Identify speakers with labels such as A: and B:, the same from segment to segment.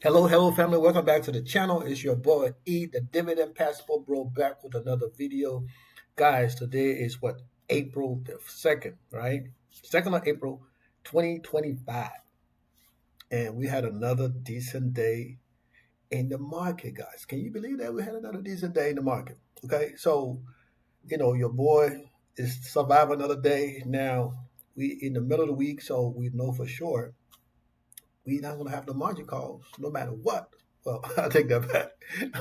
A: Hello, family. Welcome back to the channel. It's your boy E, the Dividend Passport Bro, back with another video. Guys, today is what? April the 2nd, right? 2nd of April, 2025. And we had another decent day in the market, guys. Can you believe that we had another decent day in the market? Okay, so, your boy is surviving another day. Now, we in the middle of the week, so we know for sure we're not gonna have the margin calls no matter what. Well, I take that back.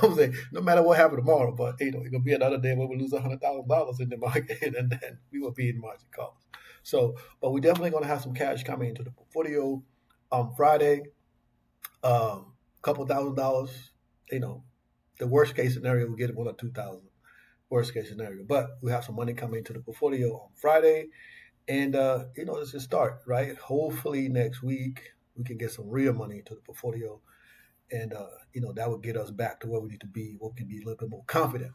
A: I'm saying no matter what happens tomorrow, but it's gonna be another day where we lose $100,000 in the market, and then we will be in margin calls. So, but we're definitely gonna have some cash coming into the portfolio on Friday. Couple $1,000. You know, the worst case scenario we get 1 or 2 thousand. Worst case scenario, but we have some money coming into the portfolio on Friday, and it's a start, right? Hopefully next week we can get some real money into the portfolio, and that would get us back to where we need to be. We can be a little bit more confident.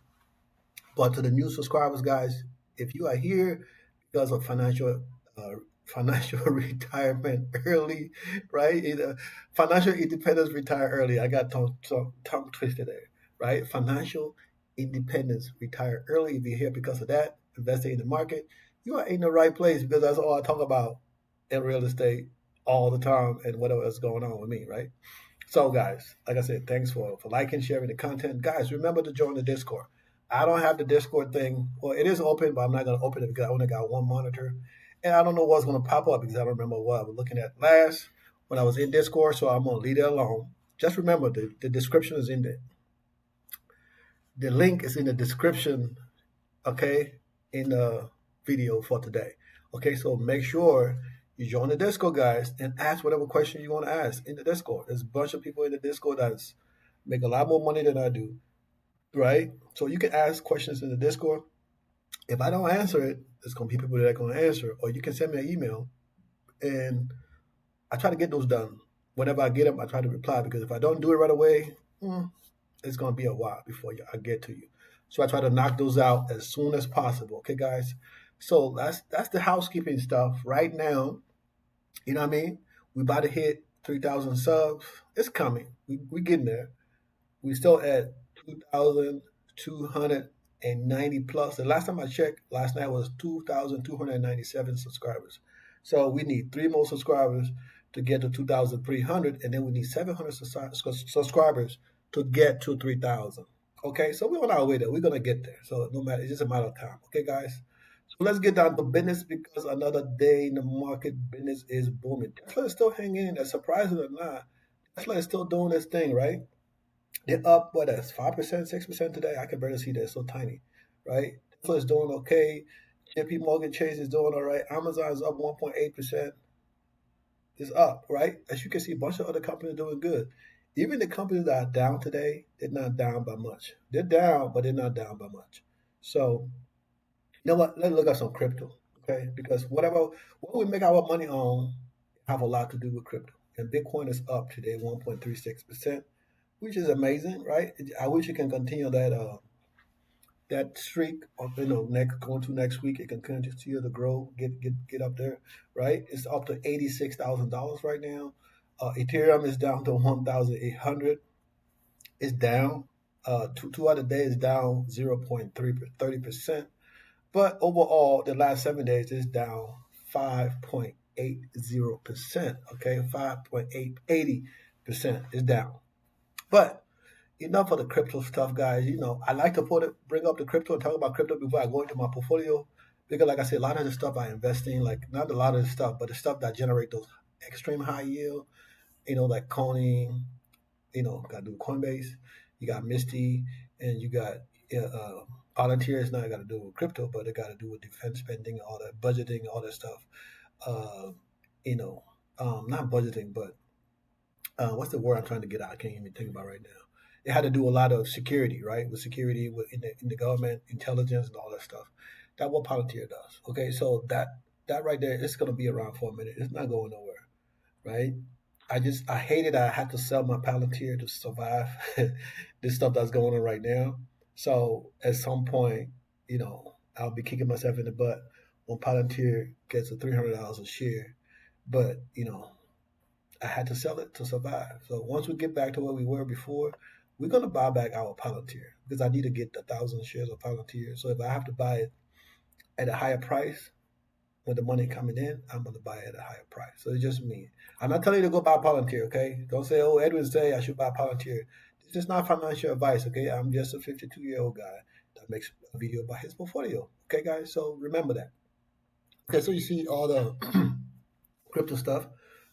A: But to the new subscribers, guys, if you are here because of financial retirement early, right? Either financial independence, retire early. I got tongue twisted there, right? Financial independence, retire early. If you're here because of that, investing in the market, you are in the right place because that's all I talk about in real estate all the time and whatever is going on with me, right? So, guys, like I said, thanks for liking, sharing the content. Guys, remember to join the Discord. I don't have the Discord thing. Well, it is open, but I'm not going to open it because I only got one monitor. And I don't know what's going to pop up because I don't remember what I was looking at last when I was in Discord. So I'm going to leave it alone. Just remember the description is in there. The link is in the description, okay, in the video for today. Okay, so make sure you join the Discord, guys, and ask whatever question you want to ask in the Discord. There's a bunch of people in the Discord that's make a lot more money than I do, right? So you can ask questions in the Discord. If I don't answer it, there's gonna be people that are gonna answer, or you can send me an email, and I try to get those done. Whenever I get them, I try to reply because if I don't do it right away, it's gonna be a while before I get to you. So I try to knock those out as soon as possible. Okay, guys. So that's the housekeeping stuff right now. You know what I mean? We about to hit 3,000 subs. It's coming. We getting there. We still at 2,290 plus. The last time I checked, last night was 2,297 subscribers. So we need three more subscribers to get to 2,300, and then we need 700 subscribers to get to 3,000. Okay, so we're on our way there. We're gonna get there. So no matter, it's just a matter of time. Okay, guys. So let's get down to business because another day in the market, business is booming. Tesla is still hanging in there, surprising or not. Tesla is still doing this thing, right? They're up, what, that's 5%, 6% today? I can barely see that. It's so tiny, right? Tesla is doing okay. JP Morgan Chase is doing all right. Amazon is up 1.8%. It's up, right? As you can see, a bunch of other companies doing good. Even the companies that are down today, they're not down by much. They're down, but they're not down by much. So, you know what? Let's look at some crypto, okay? Because what we make our money on have a lot to do with crypto. And Bitcoin is up today 1.36%, which is amazing, right? I wish it can continue that streak of next going to next week. It can continue to grow, get up there, right? It's up to $86,000 right now. Ethereum is down to 1,800. It's down. Two other days down 0.30%. But overall, the last 7 days is down 5.80%. Okay, 5.880% is down. But enough of the crypto stuff, guys. I like to bring up the crypto and talk about crypto before I go into my portfolio. Because like I said, a lot of the stuff I invest in, like not a lot of the stuff, but the stuff that generate those extreme high yield, like Coin, got to do Coinbase, you got Misty, and you got Palantir. It's not got to do with crypto, but it got to do with defense spending, all that budgeting, all that stuff. Uh, not budgeting, but what's the word I'm trying to get out? I can't even think about right now. It had to do a lot of security, right? With security in the government, intelligence, and all that stuff. That's what Palantir does. Okay, so that right there, it's gonna be around for a minute. It's not going nowhere, right? I hated I had to sell my Palantir to survive this stuff that's going on right now. So at some point, I'll be kicking myself in the butt when Palantir gets to $300 a share. But I had to sell it to survive. So once we get back to where we were before, we're gonna buy back our Palantir because I need to get 1,000 shares of Palantir. So if I have to buy it at a higher price with the money coming in, I'm gonna buy it at a higher price. So it's just me. I'm not telling you to go buy Palantir, okay? Don't say, "Oh, Edwin say I should buy Palantir." This is not financial advice, okay? I'm just a 52-year-old guy that makes a video about his portfolio, okay, guys? So remember that. Okay, so you see all the crypto stuff,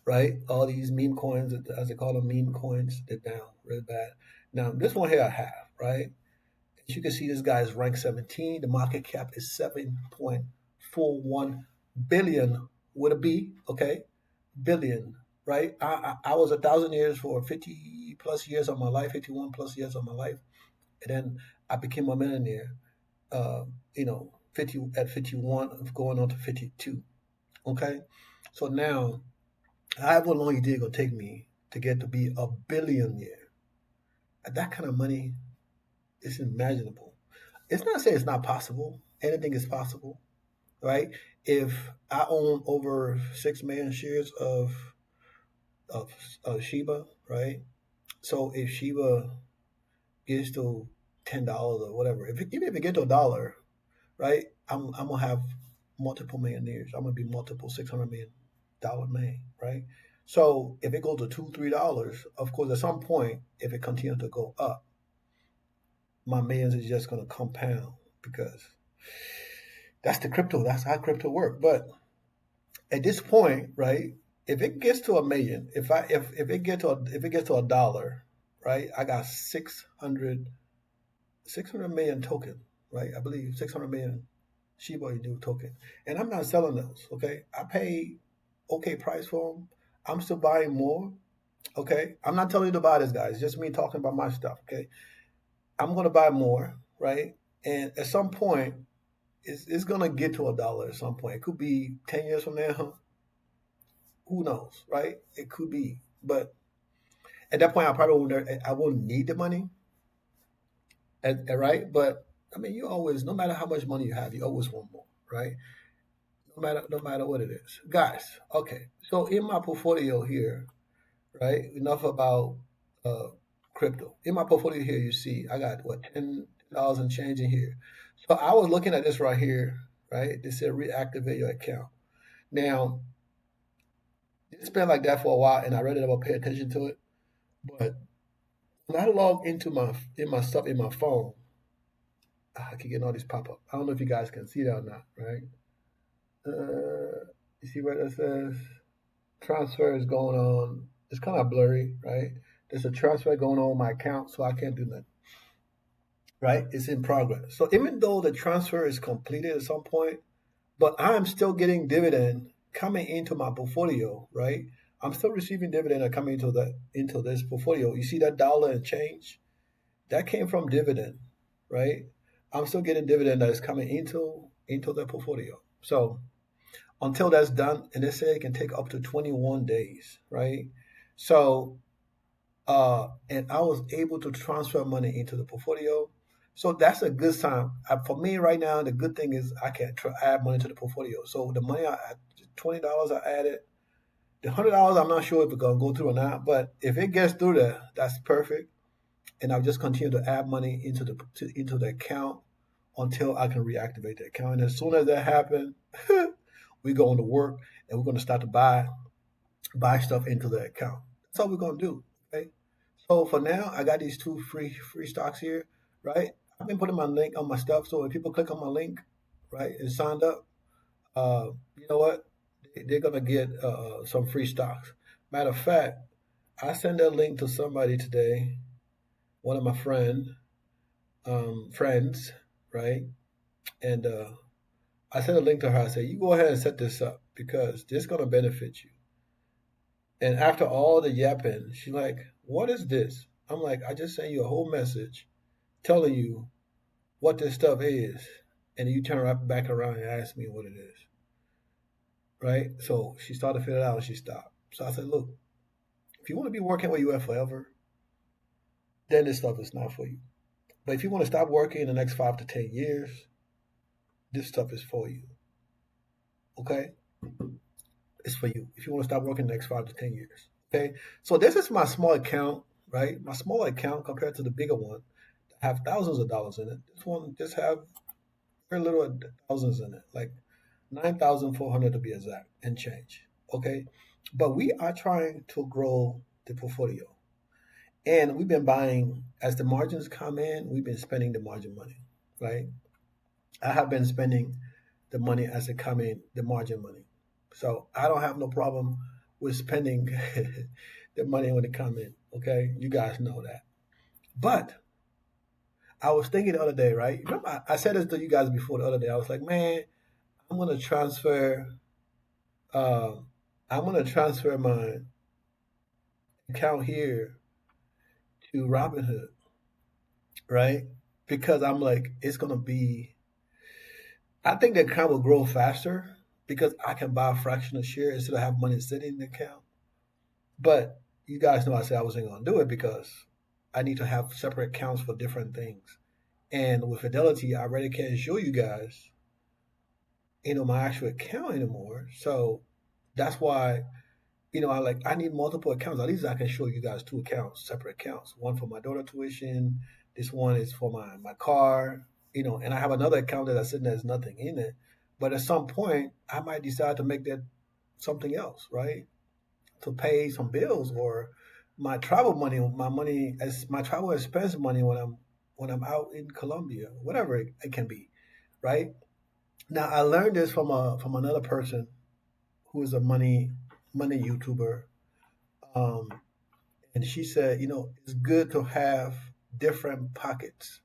A: right? All these meme coins, as they call them, meme coins, they're down really bad. Now, this one here I have, right? As you can see, this guy is rank 17. The market cap is 7.41 billion with a B, okay? Billion, right? I was 1,000 years for 50 plus years of my life, 51 plus years of my life. And then I became a millionaire, uh, 50 at 51, going on to 52, okay? So now, however long it did gonna take me to get to be a billionaire, at that kind of money, it's unimaginable. It's not saying it's not possible. Anything is possible, right? If I own over 6 million shares of Shiba, right? So if Shiba gets to $10 or whatever, even if it get to $1, right? I'm gonna have multiple millionaires. I'm gonna be multiple $600 million man, right? So if it goes to $2, $3, of course, at some point, if it continues to go up, my millions is just gonna compound because that's the crypto. That's how crypto work. But at this point, right? If it gets to a million, if it gets to $1, right? I got 600 million token, right? I believe 600 million Shiba Inu token, and I'm not selling those. Okay, I pay okay price for them. I'm still buying more. Okay, I'm not telling you to buy this, guys. It's just me talking about my stuff. Okay, I'm gonna buy more, right? And at some point, it's gonna get to $1 at some point. It could be 10 years from now. Who knows, right? It could be, but at that point, I won't need the money, right? But I mean, you always, no matter how much money you have, you always want more, right? No matter what it is, guys. Okay, so in my portfolio here, right? Enough about uh, crypto. In my portfolio here, you see I got what $10 and change in here. So I was looking at this right here, right? They said reactivate your account. Now it's been like that for a while, and I really never pay attention to it. But when I log into my stuff in my phone, I keep getting all these pop up. I don't know if you guys can see that or not, right? You see where it says transfer is going on? It's kind of blurry, right? There's a transfer going on my account, so I can't do nothing, right? It's in progress. So even though the transfer is completed at some point, but I'm still getting dividend coming into my portfolio, right? I'm still receiving dividend that coming into this portfolio. You see that dollar and change? That came from dividend, right? I'm still getting dividend that is coming into the portfolio. So until that's done, and they say it can take up to 21 days, right? So and I was able to transfer money into the portfolio. So that's a good sign. For me right now, the good thing is I can add money to the portfolio. So the money, $20 I added, the $100 I'm not sure if it's gonna go through or not, but if it gets through there, that's perfect. And I'll just continue to add money into the account until I can reactivate the account. And as soon as that happens, we're going to work and we're going to start to buy stuff into the account. That's all we're going to do. Okay. So for now, I got these two free stocks here, right? I've been putting my link on my stuff, so if people click on my link, right, and signed up, you know what? They're gonna get some free stocks. Matter of fact, I sent that link to somebody today, one of my friends, right? And I sent a link to her. I said, "You go ahead and set this up because this is gonna benefit you." And after all the yapping, she's like, "What is this?" I'm like, "I just sent you a whole message telling you what this stuff is, and you turn right back around and ask me what it is, right?" So she started to figure it out and she stopped. So I said, "Look, if you want to be working where you are forever, then this stuff is not for you. But if you want to stop working in the next 5 to 10 years, this stuff is for you. Okay? It's for you. If you want to stop working the next 5 to 10 years. Okay, so this is my small account, right? My small account compared to the bigger one, have thousands of dollars in it. This one just have very little thousands in it, like 9,400 to be exact and change. Okay, but we are trying to grow the portfolio, and we've been buying as the margins come in. We've been spending the margin money, right? I have been spending the money as it come in, the margin money. So I don't have no problem with spending the money when it come in. Okay, you guys know that. But I was thinking the other day, right? Remember, I said this to you guys before the other day. I was like, man, I'm gonna transfer. Uh, I'm gonna transfer my account here to Robinhood, right? Because I'm like, it's gonna be. I think the account will grow faster because I can buy a fraction of share instead of have money sitting in the account. But you guys know I said I wasn't gonna do it because I need to have separate accounts for different things. And with Fidelity, I already can't show you guys, my actual account anymore. So that's why, I need multiple accounts. At least I can show you guys two accounts, separate accounts. One for my daughter tuition. This one is for my car, and I have another account that I said there's nothing in it. But at some point, I might decide to make that something else, right? To pay some bills or my travel money, my money as my travel expense money when I'm out in Colombia, whatever it can be, right? Now I learned this from another person who is a money YouTuber, um, and she said, it's good to have different pockets.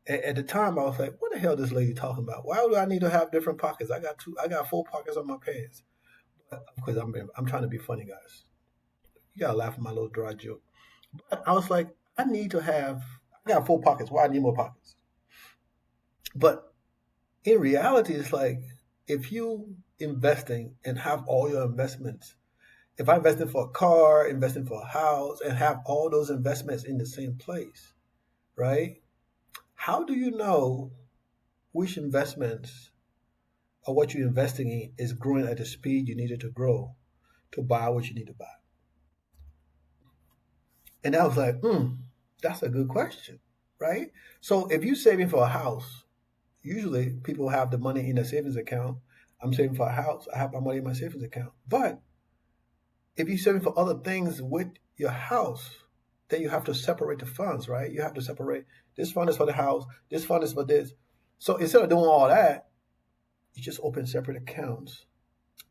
A: At the time, I was like, "What the hell is this lady talking about? Why do I need to have different pockets? I got four pockets on my pants." But of course, I'm trying to be funny, guys. You gotta laugh at my little dry joke. But I was like, I need to have. I got four pockets. Why I need more pockets? But in reality, it's like if you investing and have all your investments. If I invested for a car, investing for a house, and have all those investments in the same place, right? How do you know which investments or what you're investing in is growing at the speed you need it to grow to buy what you need to buy? And I was like, that's a good question, right? So if you're saving for a house, usually people have the money in a savings account. I'm saving for a house. I have my money in my savings account. But if you're saving for other things with your house, then you have to separate the funds, right? You have to separate this fund is for the house, this fund is for this. So instead of doing all that, you just open separate accounts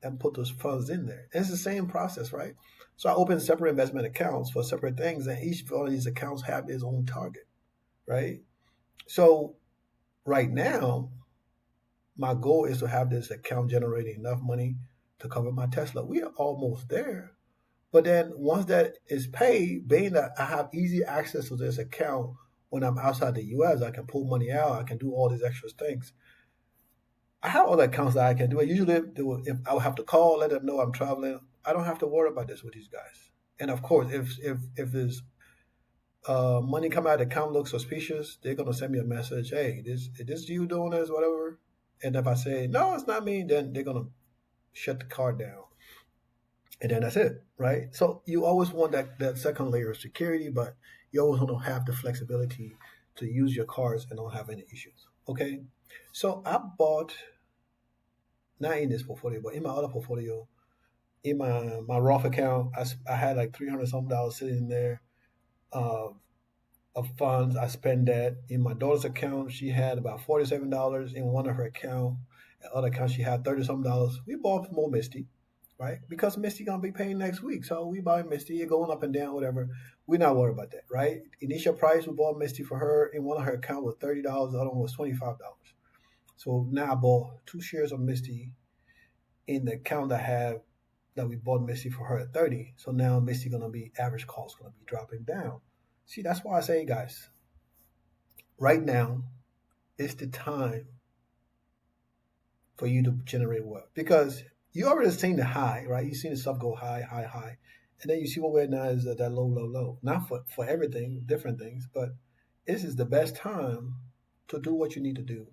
A: and put those funds in there. And it's the same process, right? So I open separate investment accounts for separate things, and each one of these accounts have its own target, right? So right now, my goal is to have this account generating enough money to cover my Tesla. We are almost there. But then once that is paid, being that I have easy access to this account when I'm outside the US, I can pull money out, I can do all these extra things. I have other accounts that I can do. Usually, if I would have to call, let them know I'm traveling, I don't have to worry about this with these guys. And of course, if there's money coming out of the account looks suspicious, they're gonna send me a message. Hey, this you doing this, whatever. And if I say no, it's not me, then they're gonna shut the card down. And then that's it, right? So you always want that second layer of security, but you always want to have the flexibility to use your cards and don't have any issues. Okay, so I bought not in this portfolio, but in my other portfolio, in my Roth account, I had like $300 sitting in there uh, of funds. I spent that in my daughter's account. She had about $47 in one of her account. The other account she had 30 some dollars. We bought more Misty, right? Because Misty gonna be paying next week, so we buy Misty. You're going up and down, whatever. We're not worried about that, right? Initial price we bought Misty for her in one of her account was $30. The other one was $25. So now I bought two shares of Misty in the account I have that we bought Misty for her at 30. So now Misty gonna be average cost gonna be dropping down. See, that's why I say, guys, right now is the time for you to generate wealth because you already seen the high, right? You seen the stuff go high, high, high, and then you see what we're now is at that low, low, low. Not for everything, different things, but this is the best time to do what you need to do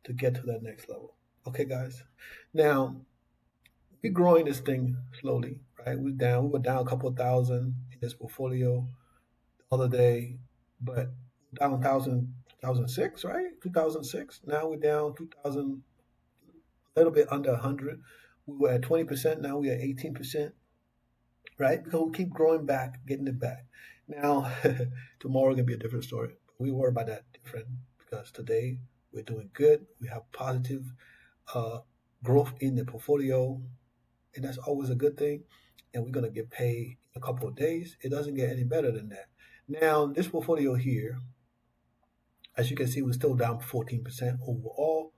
A: to get to that next level. Okay, guys. Now we're growing this thing slowly, right? We were down a couple of thousand in this portfolio the other day, but down 1006, right? 2006. Now we're down 2000, a little bit under 100. We were at 20%. Now we're at 18%, right? Because we keep growing back, getting it back. Now, tomorrow can be a different story. We worry about that different because today we're doing good. We have positive uh, growth in the portfolio, and that's always a good thing. And we're gonna get paid in a couple of days. It doesn't get any better than that. Now, this portfolio here, as you can see, we're still down 14% overall.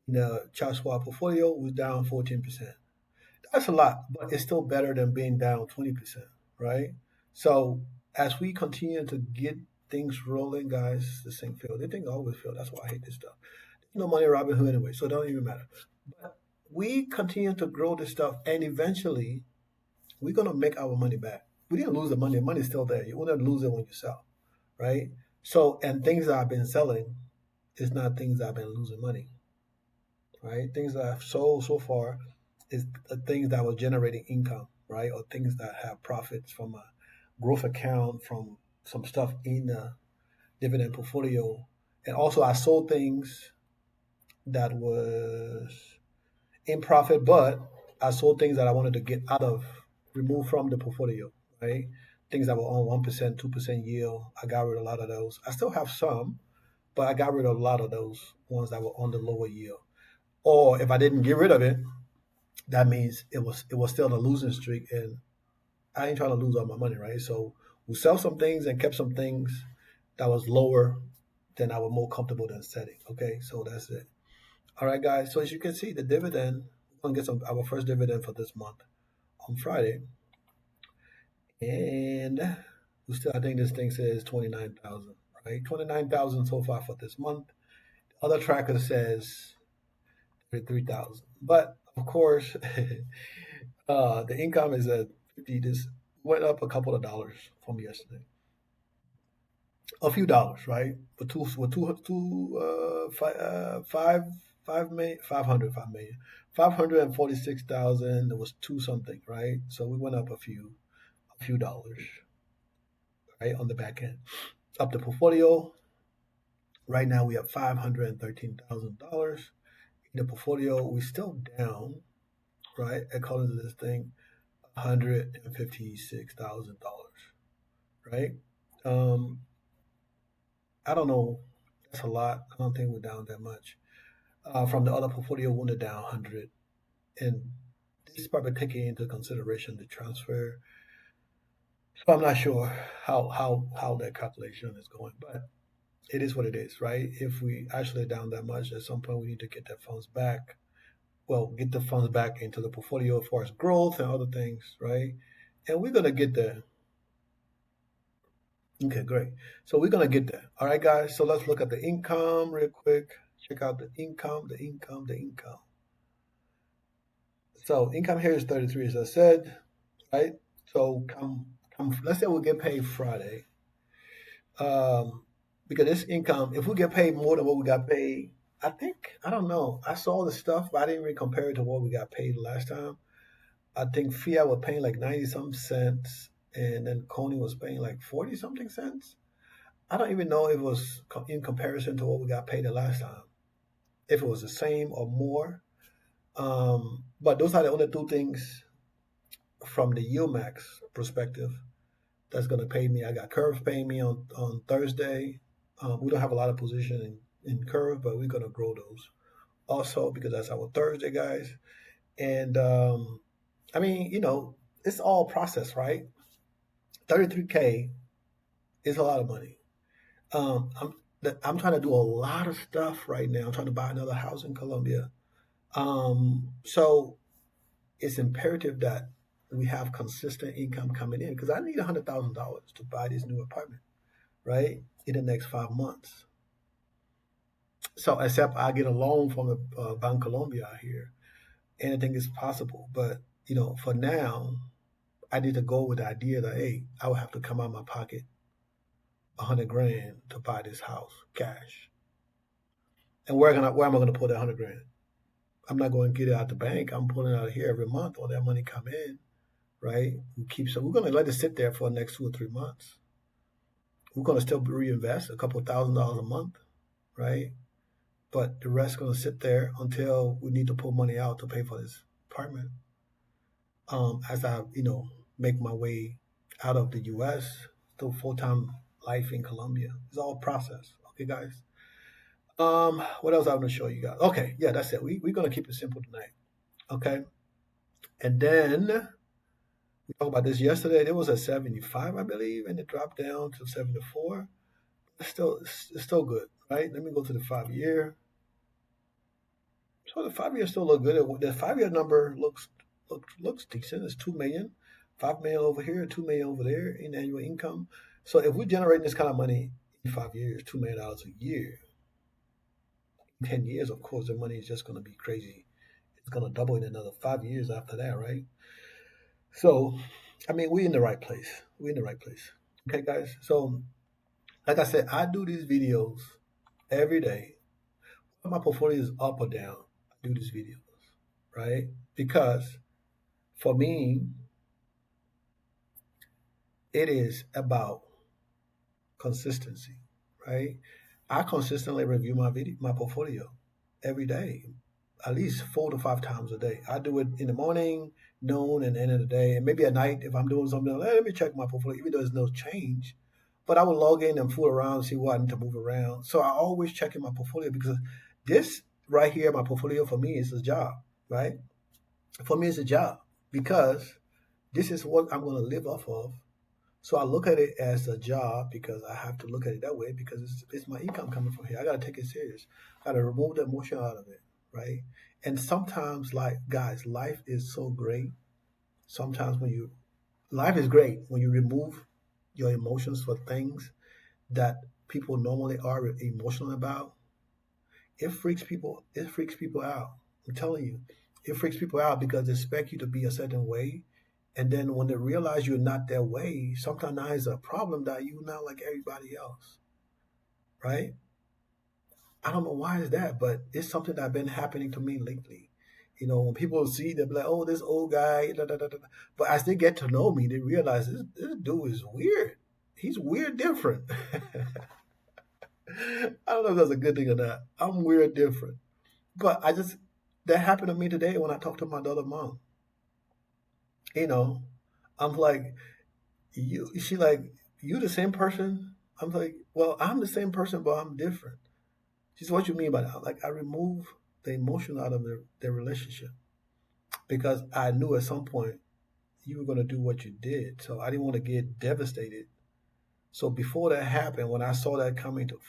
A: In the chart swap portfolio, we're down 14%. That's a lot, but it's still better than being down 20%, right? So as we continue to get things rolling, guys, the same fail. They think always fail. That's why I hate this stuff. There's no money in Robinhood anyway, so it don't even matter. But we continue to grow this stuff, and eventually we're gonna make our money back. We didn't lose the money. The money's still there. You won't lose it when you sell, right? So, and things that I've been selling is not things that I've been losing money, right? Things that I've sold so far is the things that were generating income, right? Or things that have profits from a growth account, from some stuff in the dividend portfolio. And also I sold things that was in profit, but I sold things that I wanted to get out of, remove from the portfolio, right? Things that were on 1%, 2% yield. I got rid of a lot of those. I still have some, but I got rid of a lot of those ones that were on the lower yield. Or if I didn't get rid of it, that means it was still a losing streak, and I ain't trying to lose all my money, right? So we sell some things and kept some things that was lower than I was more comfortable than setting. Okay, so that's it. All right, guys. So as you can see, the dividend, we're gonna get some our first dividend for this month on Friday, and we still I think this thing says 29,000, right? 29,000 so far for this month. The other tracker says 33,000, but of course, the income is at 50. This went up a couple of dollars from yesterday, a few dollars, right? Five million, 546,000. It was two something, right? So we went up a few dollars, right, on the back end. Up the portfolio, right now we have $513,000 in the portfolio. We're still down, right? According to this thing, $156,000, right? Um, I don't know. That's a lot. I don't think we're down that much. From the other portfolio, we're down 100, and this is probably taking into consideration the transfer. So I'm not sure how that calculation is going, but it is what it is, right? If we actually down that much, at some point we need to get that funds back. Well, get the funds back into the portfolio as far as growth and other things, right? And we're gonna get there. Okay, great. So we're gonna get there. All right, guys. So let's look at the income real quick. Check out the income, the income, the income. So income here is 33, as I said, right? So let's say we get paid Friday. Because this income, if we get paid more than what we got paid, I don't know. I saw the stuff, but I didn't really compare it to what we got paid last time. I think Fiat was paying like 90 some cents, and then Coney was paying like 40 something cents. I don't even know if it was in comparison to what we got paid the last time, if it was the same or more. But those are the only two things from the YieldMax perspective that's going to pay me. I got Curve paying me on Thursday. We don't have a lot of position in Curve, but we're going to grow those also because that's our Thursday, guys. And I mean, it's all process, right? 33K is a lot of money. Um, I'm I'm trying to do a lot of stuff right now. I'm trying to buy another house in Colombia. So it's imperative that we have consistent income coming in because I need $100,000 to buy this new apartment, right, in the next 5 months. So except I get a loan from the Bank Colombia here, anything is possible. But for now, I need to go with the idea that hey, I will have to come out of my pocket 100 grand to buy this house cash. And where am I gonna put that 100 grand? I'm not going to get it out the bank. I'm pulling it out of here every month when that money come in, right? We're going to let it sit there for the next 2 or 3 months. We're going to still reinvest a couple $1,000s a month, right? But the rest going to sit there until we need to pull money out to pay for this apartment. As I, make my way out of the U.S. to full-time life in Colombia. It's all process. Okay, guys. What else I want to show you guys? Okay, yeah, that's it. We're gonna keep it simple tonight. Okay, and then we talked about this yesterday. It was at 75, I believe, and it dropped down to 74. It's still good, right? Let me go to the 5 year. So the 5 year still look good. The 5 year number looks decent. It's 2 million, 5 million over here, 2 million over there in annual income. So if we generate this kind of money in 5 years, $2 million a year, in 10 years, of course, the money is just going to be crazy. It's going to double in another 5 years after that, right? So, I mean, we're in the right place. We're in the right place. Okay, guys. So, like I said, I do these videos every day. My portfolio is up or down. I do these videos, right? Because for me, it is about consistency, right? I consistently review my portfolio every day, at least 4 to 5 times a day. I do it in the morning, noon, and end of the day, and maybe at night if I'm doing something. Let me check my portfolio, even though there's no change. But I will log in and fool around, see what I need to move around. So I always check in my portfolio because this right here, my portfolio for me is a job, right? For me, it's a job because this is what I'm going to live off of. So I look at it as a job because I have to look at it that way because it's my income coming from here. I got to take it serious. I got to remove the emotion out of it, right? And sometimes, like, guys, life is so great. Sometimes life is great when you remove your emotions for things that people normally are emotional about. It freaks people out. I'm telling you, it freaks people out because they expect you to be a certain way. And then when they realize you're not that way, sometimes now it's a problem that you're not like everybody else, right? I don't know why it's that, but it's something that's been happening to me lately. When people see, they'll be like, oh, this old guy, da, da, da, da. But as they get to know me, they realize this dude is weird. He's weird different. I don't know if that's a good thing or not. I'm weird different. But that happened to me today when I talked to my daughter mom. You know, I'm like, she like, you the same person? I'm like, well, I'm the same person, but I'm different. She said, what you mean by that? I'm like, I remove the emotion out of their relationship because I knew at some point you were going to do what you did. So I didn't want to get devastated. So before that happened, when I saw that coming to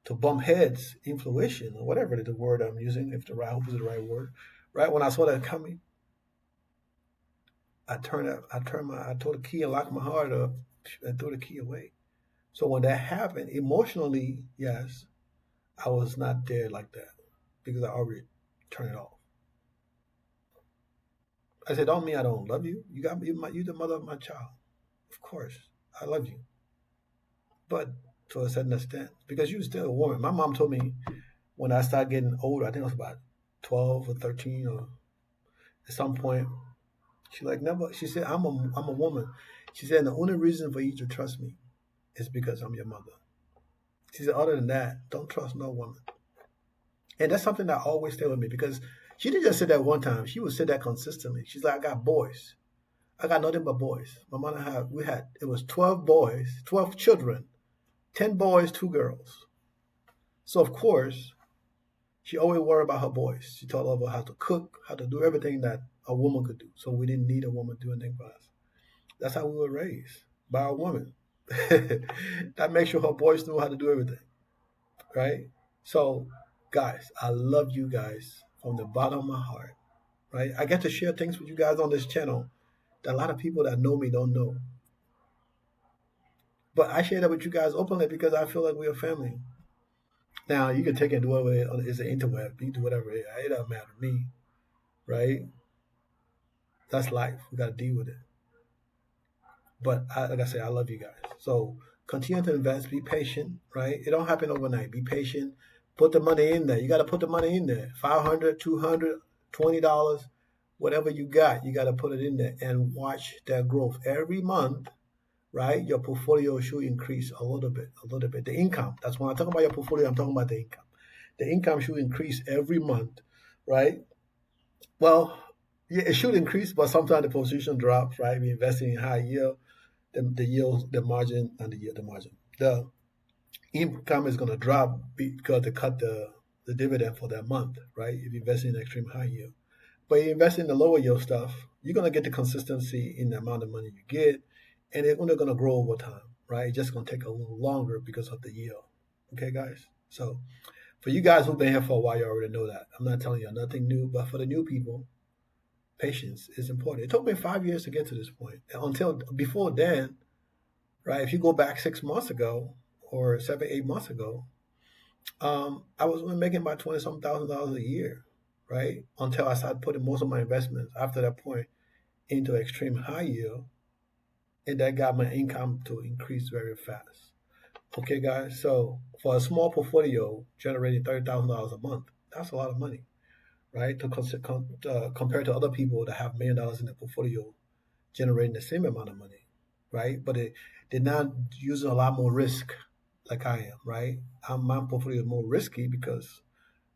A: to bump heads in fruition or whatever the word I'm using, if I hope is the right word, right? When I saw that coming, I tore the key and locked my heart up and threw the key away. So when that happened, emotionally, yes, I was not there like that because I already turned it off. I said, don't mean I don't love you. You the mother of my child. Of course, I love you, but to a certain extent, because you're still a woman. My mom told me when I started getting older, I think I was about 12 or 13, or at some point, she like never. She said, I'm a woman. She said, the only reason for you to trust me is because I'm your mother. She said, other than that, don't trust no woman. And that's something that always stay with me because she didn't just say that one time. She would say that consistently. She's like, I got boys. I got nothing but boys. My mother it was 12 boys, 12 children, 10 boys, 2 girls. So of course, she always worried about her boys. She taught her how to cook, how to do everything that a woman could do. So we didn't need a woman to do anything for us. That's how we were raised by a woman. That makes sure her boys knew how to do everything, right? So, guys, I love you guys from the bottom of my heart, right? I get to share things with you guys on this channel that a lot of people that know me don't know. But I share that with you guys openly because I feel like we're a family. Now, you can take it and do whatever it's the interweb. You can do whatever. It doesn't matter to me, right? That's life. We got to deal with it. But like I said, I love you guys. So continue to invest. Be patient, right? It don't happen overnight. Be patient. Put the money in there. You got to put the money in there. $500, $200, $20, whatever you got to put it in there and watch that growth every month, right? Your portfolio should increase a little bit, a little bit. The income, that's when I talk about your portfolio, I'm talking about the income. The income should increase every month, right? Well, yeah, it should increase, but sometimes the position drops, right? We're investing in high yield, the yield, the margin, and the yield, the margin. The income is going to drop because they cut the dividend for that month, right? If you invest in extreme high yield. But you invest in the lower yield stuff, you're going to get the consistency in the amount of money you get, and it's only going to grow over time, right? It's just going to take a little longer because of the yield. Okay, guys? So for you guys who've been here for a while, you already know that. I'm not telling you nothing new, but for the new people, patience is important. It took me 5 years to get to this point. Until before then, right? If you go back 6 months ago or 7, 8 months ago, I was only making about 20 some $1,000s a year, right? Until I started putting most of my investments after that point into extreme high yield, and that got my income to increase very fast. Okay, guys. So for a small portfolio generating $30,000 a month, that's a lot of money, right? Compared to other people that have $1 million in their portfolio generating the same amount of money, right? But they're not using a lot more risk like I am, right? My portfolio is more risky because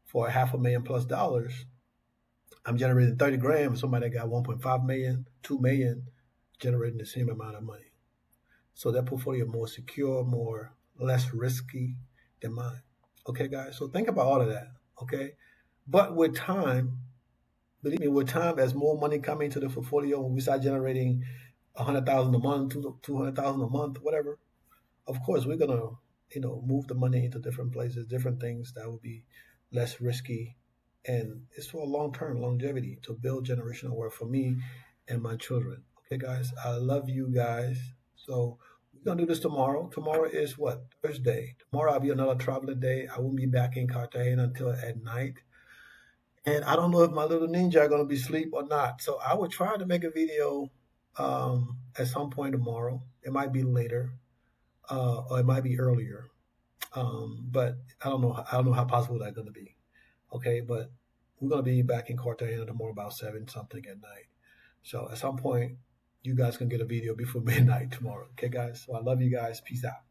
A: for $500,000+ I'm generating 30 grand. Somebody got 1.5 million, 2 million, generating the same amount of money. So that portfolio is more secure, less risky than mine. Okay, guys. So think about all of that. Okay, but with time, believe me, with time, as more money coming into the portfolio, when we start generating 100,000 a month, 200,000 a month, whatever, of course we're gonna, move the money into different places, different things that will be less risky, and it's for a long term longevity to build generational wealth for me and my children. Okay, guys, I love you guys. So we're gonna do this tomorrow. Tomorrow is what? Thursday. Tomorrow I'll be another traveling day. I won't be back in Cartagena until at night. And I don't know if my little ninja are gonna be asleep or not. So I will try to make a video at some point tomorrow. It might be later, or it might be earlier. But I don't know. I don't know how possible that's gonna be. Okay, but we're gonna be back in Cartagena tomorrow about 7 something at night. So at some point, you guys can get a video before midnight tomorrow. Okay, guys. So I love you guys. Peace out.